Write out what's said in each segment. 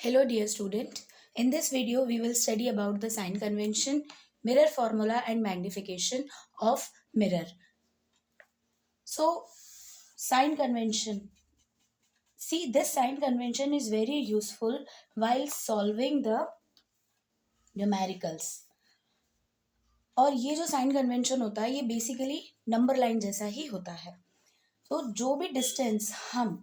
Hello dear student, in this video we will study about the sign convention, mirror formula and magnification of mirror. So sign convention. See, this sign convention is very useful while solving the numericals. और ये जो sign convention होता है ये basically number line जैसा ही होता है. तो जो भी डिस्टेंस हम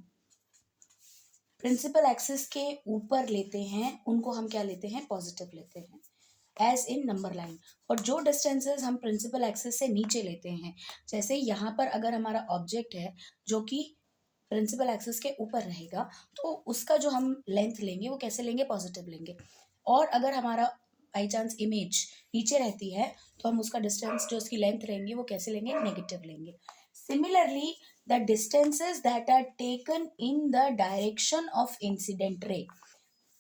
प्रिंसिपल एक्सिस के ऊपर लेते हैं उनको हम क्या लेते हैं, पॉजिटिव लेते हैं एज इन नंबर लाइन. और जो डिस्टेंसेस हम प्रिंसिपल एक्सिस से नीचे लेते हैं, जैसे यहाँ पर अगर हमारा ऑब्जेक्ट है जो कि प्रिंसिपल एक्सिस के ऊपर रहेगा तो उसका जो हम लेंथ लेंगे वो कैसे लेंगे, पॉजिटिव लेंगे. और अगर हमारा बाई चांस इमेज नीचे रहती है तो हम उसका डिस्टेंस जो उसकी लेंथ रहेंगे वो कैसे लेंगे, नेगेटिव लेंगे. Similarly the distances that are taken in the direction of incident ray.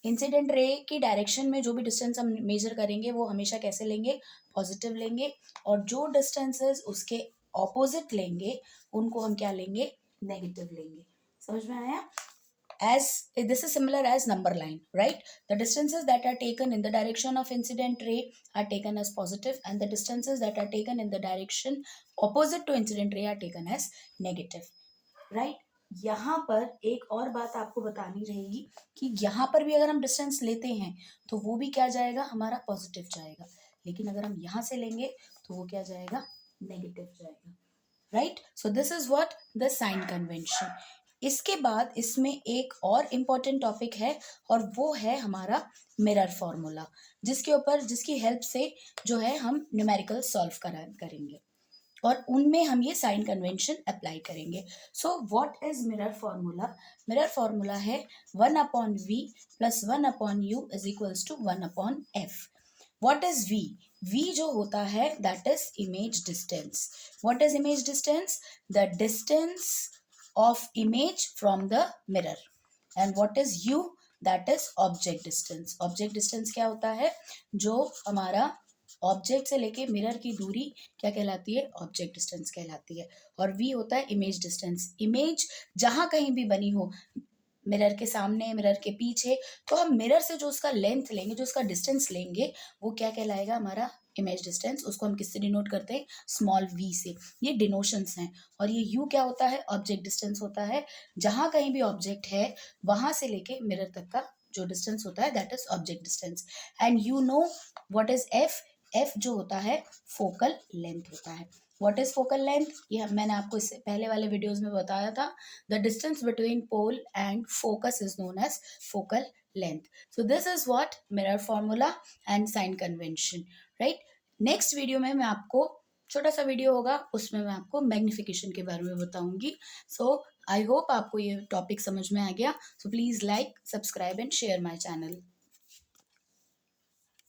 Incident ray की डायरेक्शन में जो भी डिस्टेंस हम मेजर करेंगे वो हमेशा कैसे लेंगे, पॉजिटिव लेंगे. और जो डिस्टेंसेस उसके ऑपोजिट लेंगे उनको हम क्या लेंगे, नेगेटिव लेंगे. समझ में आया? As this is similar as number line, right? The distances that are taken in the direction of incident ray are taken as positive and the distances that are taken in the direction opposite to incident ray are taken as negative, right? यहाँ पर एक और बात आपको बतानी रहेगी कि यहाँ पर भी अगर हम डिस्टेंस लेते हैं तो वो भी क्या जाएगा, हमारा पॉजिटिव जाएगा. लेकिन अगर हम यहाँ से लेंगे तो वो क्या जाएगा, नेगेटिव जाएगा, right? So this is what the sign convention. इसके बाद इसमें एक और इम्पॉर्टेंट टॉपिक है और वो है हमारा मिरर फॉर्मूला, जिसकी हेल्प से जो है हम न्यूमेरिकल सॉल्व करेंगे और उनमें हम ये साइन कन्वेंशन अप्लाई करेंगे. So what is mirror formula? Mirror formula है 1/v plus 1/u is equals to 1/f. What is v? v जो होता है that is image distance. What is image distance? The distance of image from the mirror. And what is u? That is object distance. object distance क्या होता है, जो हमारा object से लेके मिरर की दूरी क्या कहलाती है, ऑब्जेक्ट डिस्टेंस कहलाती है. और v होता है इमेज डिस्टेंस. इमेज जहां कहीं भी बनी हो, मिरर के सामने, मिरर के पीछे, तो हम मिरर से जो उसका लेंथ लेंगे, जो उसका डिस्टेंस लेंगे वो क्या कहलाएगा, हमारा इमेज डिस्टेंस. उसको हम किससे डिनोट करते हैं, स्मॉल v से. ये डिनोशंस हैं. और ये u क्या होता है, ऑब्जेक्ट डिस्टेंस होता है. जहां कहीं भी ऑब्जेक्ट है वहां से लेके मिरर तक का जो डिस्टेंस होता है that is object distance. And you know what is f? f जो होता है फोकल लेंथ होता है. What is focal length? ये मैंने आपको इससे पहले वाले वीडियोस में बताया था. The distance between pole and focus is known as focal length. So this is what mirror formula and sign convention, right? Next video में मैं आपको, छोटा सा वीडियो होगा उसमें मैं आपको मैग्निफिकेशन के बारे में बताऊंगी. सो आई होप आपको ये टॉपिक समझ में आ गया. So please like, subscribe and share my channel.